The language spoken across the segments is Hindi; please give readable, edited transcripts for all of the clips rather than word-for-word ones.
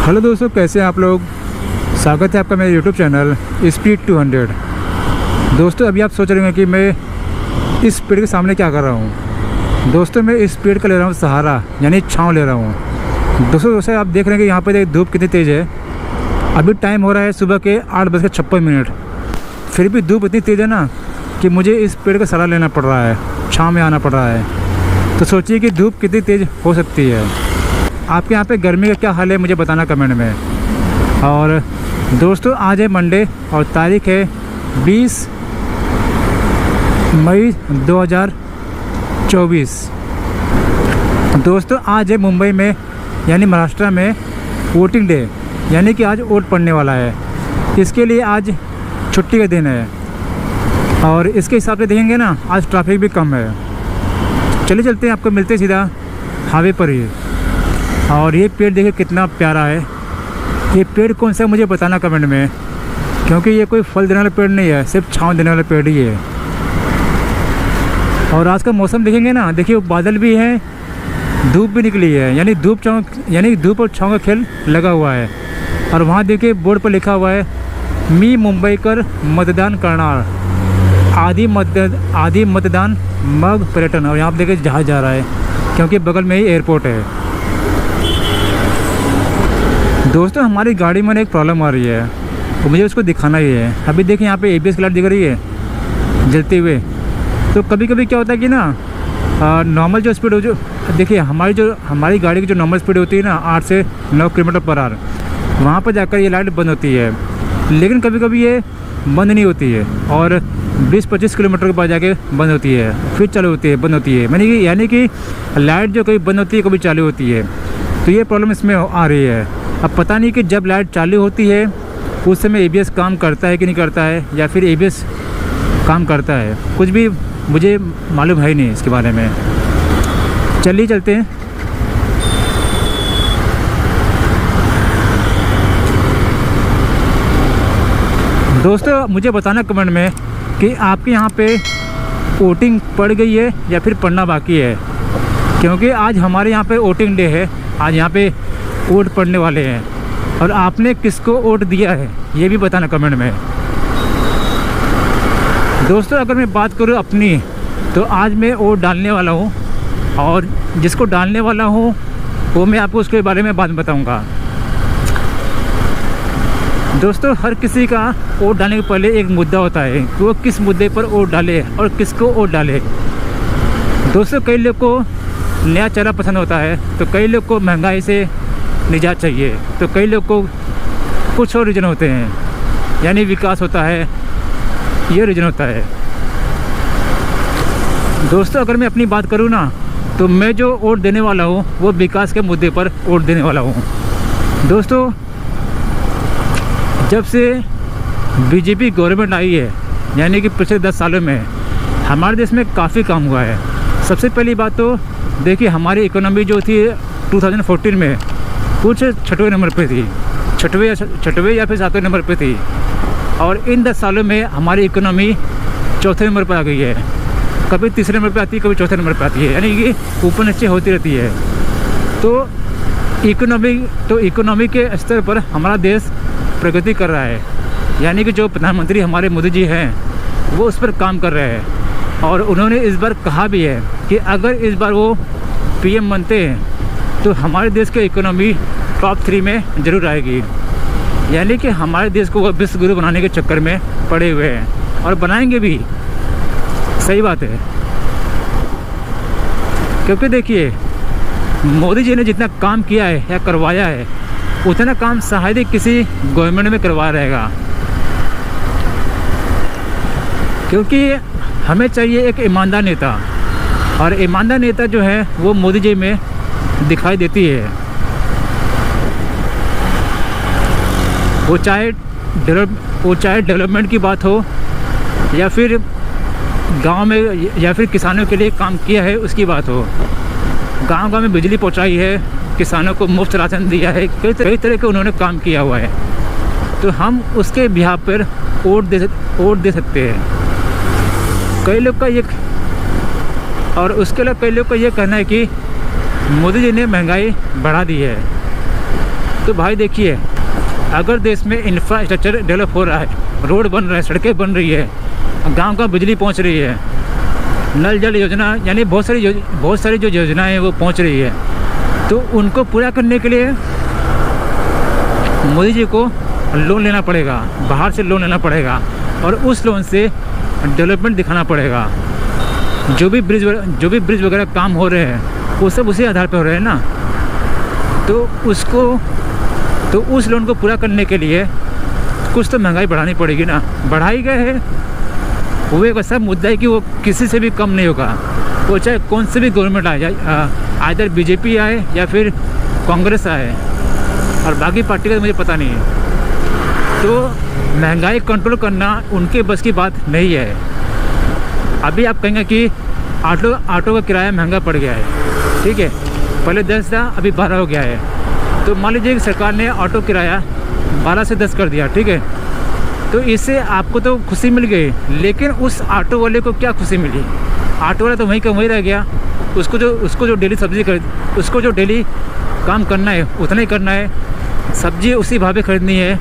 हेलो दोस्तों, कैसे हैं आप लोग। स्वागत है आपका मेरे यूट्यूब चैनल स्पीड 200। दोस्तों, अभी आप सोच रहे हैं कि मैं इस पेड़ के सामने क्या कर रहा हूँ। दोस्तों, मैं इस पेड़ का ले रहा हूँ सहारा, यानी छाँव ले रहा हूँ। दोस्तों आप देख रहे हैं कि यहाँ पर धूप कितनी तेज़ है। अभी टाइम हो रहा है सुबह के 8:56। फिर भी धूप इतनी तेज़ है ना कि मुझे इस पेड़ का सहारा लेना पड़ रहा है, छाँव में आना पड़ रहा है। तो सोचिए कि धूप कितनी तेज़ हो सकती है। आपके यहाँ पे गर्मी का क्या हाल है मुझे बताना कमेंट में। और दोस्तों, आज है मंडे और तारीख है 20 मई 2024। दोस्तों, आज है मुंबई में यानी महाराष्ट्र में वोटिंग डे, यानी कि आज वोट पड़ने वाला है। इसके लिए आज छुट्टी का दिन है और इसके हिसाब से देखेंगे ना, आज ट्रैफिक भी कम है। चलिए चलते हैं, आपको मिलते हैं सीधा हाईवे पर ही। और ये पेड़ देखिए कितना प्यारा है। ये पेड़ कौन सा है मुझे बताना कमेंट में, क्योंकि ये कोई फल देने वाला पेड़ नहीं है, सिर्फ छाँव देने वाला पेड़ ही है। और आज का मौसम देखेंगे ना, देखिए बादल भी है, धूप भी निकली है, यानी धूप और छाँव का खेल लगा हुआ है। और वहाँ देखिए बोर्ड पर लिखा हुआ है, मी मुंबईकर मतदान करणार, आदि मतदान मग पर्यटन। और यहाँ पर देखिए जहाज़ जा रहा है, क्योंकि बगल में ही एयरपोर्ट है। दोस्तों, हमारी गाड़ी में एक प्रॉब्लम आ रही है, तो मुझे उसको दिखाना ही है। अभी देखिए यहाँ पे ABS की लाइट दिख रही है जलते हुए। तो कभी कभी क्या होता है कि ना नॉर्मल जो स्पीड हो, जो देखिए हमारी गाड़ी की जो नॉर्मल स्पीड होती है ना 8 से 9 किलोमीटर/आवर, वहाँ पर जाकर ये लाइट बंद होती है। लेकिन कभी कभी ये बंद नहीं होती है और 20-25 किलोमीटर के बाद जाके बंद होती है, फिर चालू होती है, बंद होती है। यानी कि लाइट जो कभी बंद होती है कभी चालू होती है। तो ये प्रॉब्लम इसमें आ रही है। अब पता नहीं कि जब लाइट चालू होती है उस समय ABS काम करता है कि नहीं करता है, या फिर ABS काम करता है, कुछ भी मुझे मालूम है ही नहीं इसके बारे में। चलिए चलते हैं। दोस्तों, मुझे बताना कमेंट में कि आपके यहाँ पे वोटिंग पड़ गई है या फिर पड़ना बाकी है, क्योंकि आज हमारे यहाँ पे वोटिंग डे है। आज यहाँ पे वोट पड़ने वाले हैं और आपने किसको वोट दिया है ये भी बताना कमेंट में। दोस्तों, अगर मैं बात करूँ अपनी, तो आज मैं वोट डालने वाला हूँ और जिसको डालने वाला हूँ वो मैं आपको उसके बारे में बाद में बताऊँगा। दोस्तों, हर किसी का वोट डालने के पहले एक मुद्दा होता है कि वो किस मुद्दे पर वोट डाले और किसको वोट डाले। दोस्तों, कई लोग को नया चेहरा पसंद होता है, तो कई लोग को महंगाई से निजात चाहिए, तो कई लोग को कुछ और रीज़न होते हैं, यानी विकास होता है, ये रीज़न होता है। दोस्तों, अगर मैं अपनी बात करूँ ना, तो मैं जो वोट देने वाला हूँ वो विकास के मुद्दे पर वोट देने वाला हूँ। दोस्तों, जब से BJP गवर्नमेंट आई है, यानी कि पिछले 10 सालों में हमारे देश में काफ़ी काम हुआ है। सबसे पहली बात तो देखिए, हमारी इकोनॉमी जो थी 2014 में कुछ 6वें नंबर पे थी, 6वें या फिर 7वें नंबर पे थी। और इन 10 सालों में हमारी इकोनॉमी 4थे नंबर पर आ गई है। कभी 3रे नंबर पे आती है, कभी 4थे नंबर पे आती है, यानी कि ऊपर नीचे होती रहती है। तो इकोनॉमी के स्तर पर हमारा देश प्रगति कर रहा है, यानी कि जो प्रधानमंत्री हमारे मोदी जी हैं वो उस पर काम कर रहे हैं। और उन्होंने इस बार कहा भी है कि अगर इस बार वो PM बनते हैं तो हमारे देश की इकोनॉमी टॉप 3 में ज़रूर आएगी। यानी कि हमारे देश को वो विश्व गुरु बनाने के चक्कर में पड़े हुए हैं और बनाएंगे भी। सही बात है, क्योंकि देखिए मोदी जी ने जितना काम किया है या करवाया है, उतना काम शायद ही किसी गवर्नमेंट में करवा रहेगा। क्योंकि हमें चाहिए एक ईमानदार नेता, और ईमानदार नेता जो है वो मोदी जी में दिखाई देती है। वो चाहे डेवलपमेंट की बात हो, या फिर गांव में या फिर किसानों के लिए काम किया है उसकी बात हो। गांव में बिजली पहुंचाई है, किसानों को मुफ्त राशन दिया है, कई तरह के उन्होंने काम किया हुआ है। तो हम उसके बिहाफ पर वोट दे सकते हैं। कई लोग का ये, और उसके अलावा कई लोग का ये कहना है कि मोदी जी ने महंगाई बढ़ा दी है। तो भाई देखिए, अगर देश में इंफ्रास्ट्रक्चर डेवलप हो रहा है, रोड बन रहा है, सड़कें बन रही है, गांव का बिजली पहुंच रही है, नल जल योजना यानी बहुत सारी जो योजनाएं हैं वो पहुंच रही है, तो उनको पूरा करने के लिए मोदी जी को लोन लेना पड़ेगा, बाहर से लोन लेना पड़ेगा और उस लोन से डेवलपमेंट दिखाना पड़ेगा। जो भी ब्रिज वगैरह काम हो रहे हैं वो सब उसी आधार पर हो रहे हैं ना। तो उस लोन को पूरा करने के लिए कुछ तो महंगाई बढ़ानी पड़ेगी ना। बढ़ाई गए है वो एक ऐसा मुद्दा है कि वो किसी से भी कम नहीं होगा, वो चाहे कौन से भी गवर्नमेंट आए, आइदर बीजेपी आए या फिर कांग्रेस आए, और बाकी पार्टी का तो मुझे पता नहीं है। तो महंगाई कंट्रोल करना उनके बस की बात नहीं है। अभी आप कहेंगे कि ऑटो का किराया महंगा पड़ गया है, ठीक है, पहले 10 था अभी 12 हो गया है। तो मान लीजिए कि सरकार ने ऑटो किराया 12 से 10 कर दिया, ठीक है, तो इससे आपको तो खुशी मिल गई, लेकिन उस ऑटो वाले को क्या खुशी मिली? ऑटो वाला तो वहीं का वहीं रह गया। उसको जो डेली सब्जी उसको जो डेली काम करना है उतना ही करना है, सब्जी उसी भाव पे खरीदनी है,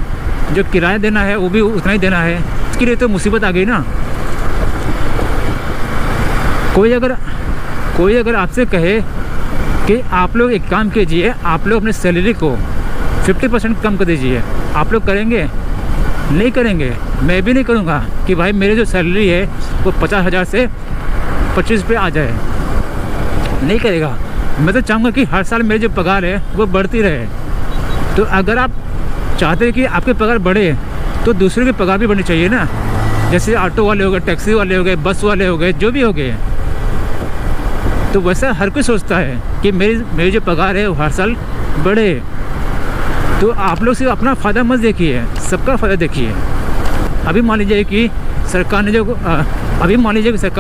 जो किराया देना है वो भी उतना ही देना है। इसके लिए तो मुसीबत आ गई ना। कोई अगर आपसे कहे कि आप लोग एक काम कीजिए, आप लोग अपने सैलरी को 50% कम कर दीजिए, आप लोग करेंगे? नहीं करेंगे। मैं भी नहीं करूँगा कि भाई मेरे जो सैलरी है वो 50,000 से 25 पे आ जाए, नहीं करेगा। मैं तो चाहूँगा कि हर साल मेरी जो पगार है वो बढ़ती रहे। तो अगर आप चाहते हैं कि आपके पगार बढ़े तो दूसरों की पगार भी बढ़नी चाहिए ना। जैसे ऑटो वाले हो गए, टैक्सी वाले हो गए, बस वाले हो गए, जो भी हो गए, तो वैसा हर कोई सोचता है कि मेरी जो पगार है वो हर साल बढ़े। तो आप लोग सिर्फ अपना फ़ायदा मत देखिए, सबका फ़ायदा देखिए। अभी मान लीजिए कि सरकार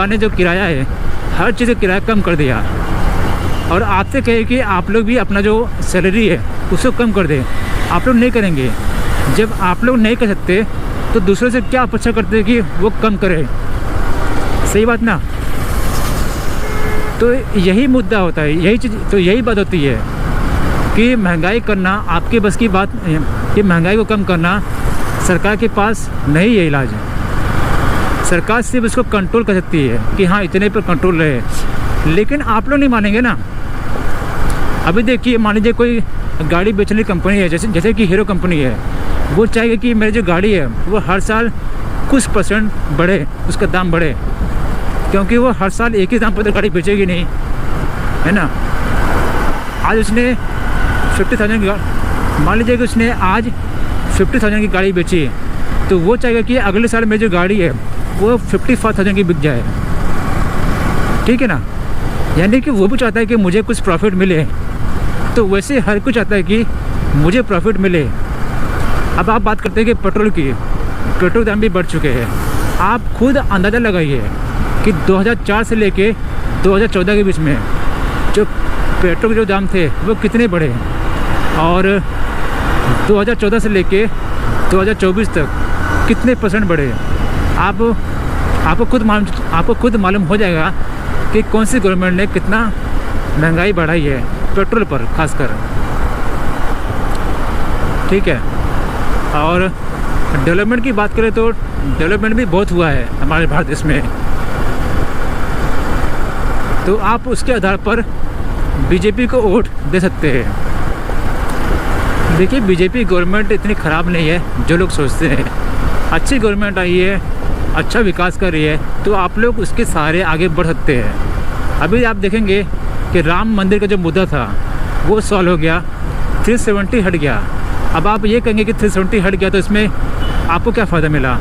ने जो किराया है, हर चीज़ का किराया कम कर दिया, और आपसे कहे कि आप लोग भी अपना जो सैलरी है उसको कम कर दें, आप लोग नहीं करेंगे। जब आप लोग नहीं कर सकते तो दूसरों से क्या अपेक्षा करते हैं कि वो कम करे? सही बात ना। तो यही मुद्दा होता है, यही बात होती है कि महंगाई करना आपके बस की बात, कि महंगाई को कम करना सरकार के पास नहीं है इलाज। सरकार सिर्फ इसको कंट्रोल कर सकती है कि हाँ इतने पर कंट्रोल रहे, लेकिन आप लोग नहीं मानेंगे ना। अभी देखिए, मान लीजिए कोई गाड़ी बेचने की कंपनी है, जैसे कि हीरो कंपनी है, वो चाहेगी कि मेरी जो गाड़ी है वो हर साल कुछ % बढ़े, उसका दाम बढ़े, क्योंकि वो हर साल एक ही दाम पर तो गाड़ी बेचेगी नहीं, है ना। आज उसने 50,000 की, मान लीजिए कि उसने आज 50,000 की गाड़ी बेची, तो वो चाहेगा कि अगले साल मेरी जो गाड़ी है वो 55,000 की बिक जाए, ठीक है ना। यानी कि वो भी चाहता है कि मुझे कुछ प्रॉफिट मिले। तो वैसे हर कोई चाहता है कि मुझे प्रॉफिट मिले। अब आप बात करते हैं कि पेट्रोल दाम भी बढ़ चुके हैं। आप खुद अंदाज़ा लगाइए कि 2004 से लेके 2014 के बीच में जो पेट्रोल के जो दाम थे वो कितने बढ़े, और 2014 से लेके 2024 तक कितने % बढ़े। आपको खुद मालूम हो जाएगा कि कौन सी गवर्नमेंट ने कितना महंगाई बढ़ाई है पेट्रोल पर खासकर, ठीक है। और डेवलपमेंट की बात करें तो डेवलपमेंट भी बहुत हुआ है हमारे भारत देश में। तो आप उसके आधार पर बीजेपी को वोट दे सकते हैं। देखिए, बीजेपी गवर्नमेंट इतनी ख़राब नहीं है जो लोग सोचते हैं। अच्छी गवर्नमेंट आई है, अच्छा विकास कर रही है, तो आप लोग उसके सहारे आगे बढ़ सकते हैं। अभी आप देखेंगे कि राम मंदिर का जो मुद्दा था वो सॉल्व हो गया, 370 हट गया। अब आप ये कहेंगे कि 370 हट गया तो इसमें आपको क्या फ़ायदा मिला?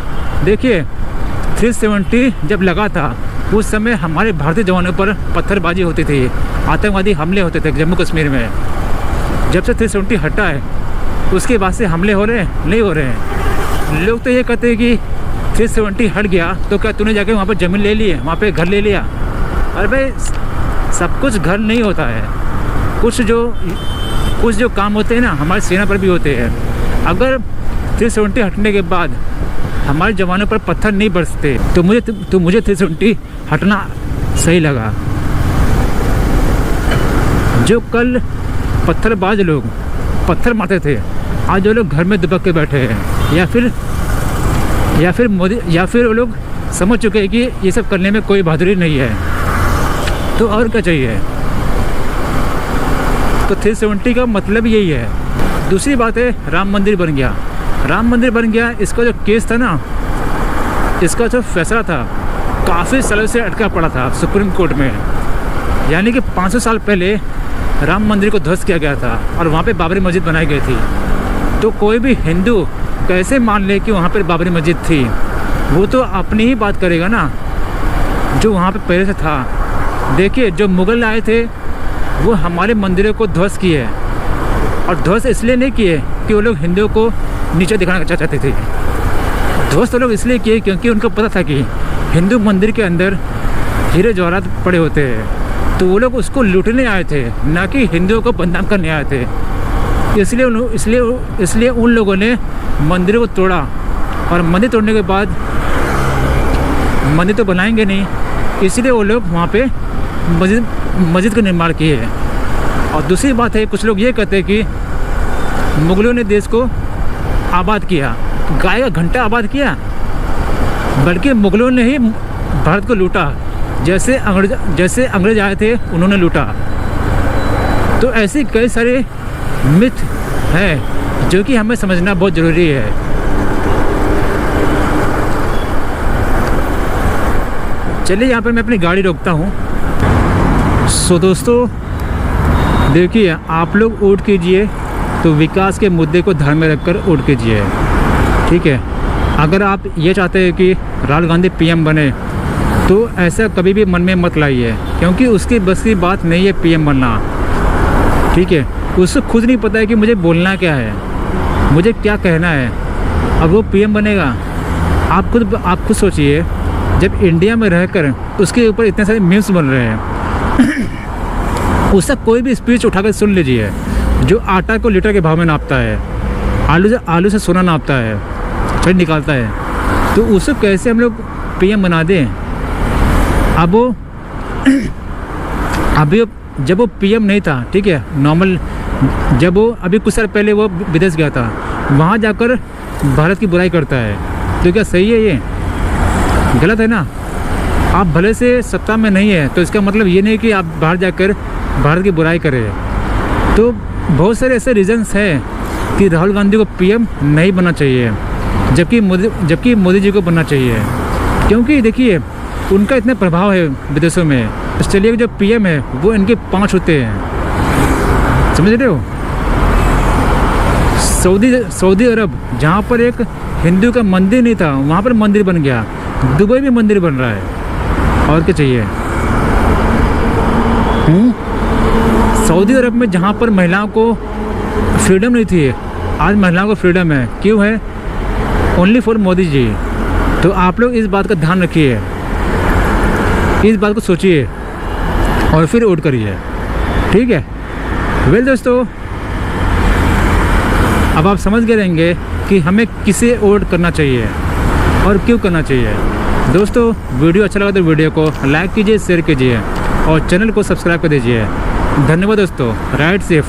देखिए, 370 जब लगा था उस समय हमारे भारतीय जवानों पर पत्थरबाजी होती थी, आतंकवादी हमले होते थे जम्मू कश्मीर में। जब से 370 हटा है उसके बाद से हमले हो रहे हैं? नहीं हो रहे हैं। लोग तो ये कहते हैं कि 370 हट गया तो क्या तूने जाके वहाँ पर ज़मीन ले ली है, वहाँ पे घर ले लिया? अरे भाई, सब कुछ घर नहीं होता है। कुछ जो काम होते हैं ना हमारी सेना पर भी होते हैं। अगर 370 हटने के बाद हमारे जवानों पर पत्थर नहीं बरसते तो मुझे 370 हटना सही लगा। जो कल पत्थरबाज लोग पत्थर मारते थे, आज वो लोग घर में दुबक के बैठे हैं, या फिर वो लोग समझ चुके हैं कि ये सब करने में कोई बहादुरी नहीं है। तो और क्या चाहिए? तो 370 का मतलब यही है। दूसरी बात है, राम मंदिर बन गया। राम मंदिर बन गया, इसका जो केस था ना, इसका जो फैसला था काफ़ी सालों से अटका पड़ा था सुप्रीम कोर्ट में। यानी कि 500 साल पहले राम मंदिर को ध्वस्त किया गया था और वहाँ पे बाबरी मस्जिद बनाई गई थी। तो कोई भी हिंदू कैसे मान ले कि वहाँ पर बाबरी मस्जिद थी? वो तो अपनी ही बात करेगा ना, जो वहाँ पे पहले से था। देखिए, जो मुग़ल आए थे वो हमारे मंदिरों को ध्वस्त किए, और ध्वस्त इसलिए नहीं किए कि वो लोग हिंदुओं को नीचे दिखाना चाहते थे। ध्वस्त वो लोग इसलिए किए क्योंकि उनको पता था कि हिंदू मंदिर के अंदर हीरे जवाहरात पड़े होते हैं, तो वो लोग उसको लूटने आए थे, ना कि हिंदुओं को बदनाम करने आए थे। इसलिए उन लोगों ने मंदिरों को तोड़ा, और मंदिर तोड़ने के बाद मंदिर तो बनाएंगे नहीं, इसलिए वो लोग वहाँ पे मस्जिद का निर्माण किए। और दूसरी बात है, कुछ लोग ये कहते हैं कि मुग़लों ने देश को आबाद किया, गाय का घंटा आबाद किया, बल्कि मुग़लों ने ही भारत को लूटा। जैसे अंग्रेज आए थे उन्होंने लूटा। तो ऐसे कई सारे मिथ हैं जो कि हमें समझना बहुत ज़रूरी है। चलिए, यहाँ पर मैं अपनी गाड़ी रोकता हूँ। सो दोस्तों, देखिए, आप लोग वोट कीजिए तो विकास के मुद्दे को ध्यान में रखकर वोट कीजिए, ठीक है। अगर आप ये चाहते हैं कि राहुल गांधी पीएम बने, तो ऐसा कभी भी मन में मत लाइए, क्योंकि उसकी बस की बात नहीं है पीएम बनना, ठीक है। उसको खुद नहीं पता है कि मुझे बोलना क्या है, मुझे क्या कहना है। अब वो पीएम बनेगा, आप खुद सोचिए, जब इंडिया में रहकर उसके ऊपर इतने सारे मीम्स बन रहे हैं, उसका कोई भी स्पीच उठाकर सुन लीजिए। जो आटा को लीटर के भाव में नापता है, आलू से सोना नापता है, फिर निकालता है, तो उसको कैसे हम लोग पीएम बना दें? अभी जब वो पीएम नहीं था, ठीक है, नॉर्मल, जब वो अभी कुछ साल पहले वो विदेश गया था, वहाँ जाकर भारत की बुराई करता है, तो क्या सही है? ये गलत है ना। आप भले से सत्ता में नहीं है, तो इसका मतलब ये नहीं कि आप बाहर जाकर भारत की बुराई करें। तो बहुत सारे ऐसे रीजंस हैं कि राहुल गांधी को पीएम नहीं बनना चाहिए, जबकि मोदी जी को बनना चाहिए। क्योंकि देखिए, उनका इतना प्रभाव है विदेशों में। ऑस्ट्रेलिया के जो पीएम है वो इनके 5 होते हैं, समझ रहे हो। सऊदी अरब, जहाँ पर एक हिंदू का मंदिर नहीं था, वहाँ पर मंदिर बन गया। दुबई में मंदिर बन रहा है, और क्या चाहिए? सऊदी अरब में, जहाँ पर महिलाओं को फ्रीडम नहीं थी, आज महिलाओं को फ्रीडम है। क्यों है? Only for Modi ji. तो आप लोग इस बात का ध्यान रखिए, इस बात को सोचिए और फिर वोट करिए, ठीक है। वेल दोस्तों, अब आप समझ गए रहेंगे कि हमें किसे वोट करना चाहिए और क्यों करना चाहिए। दोस्तों, वीडियो अच्छा लगा तो वीडियो को लाइक कीजिए, शेयर कीजिए और चैनल को सब्सक्राइब कर दीजिए। धन्यवाद दोस्तों। Ride safe.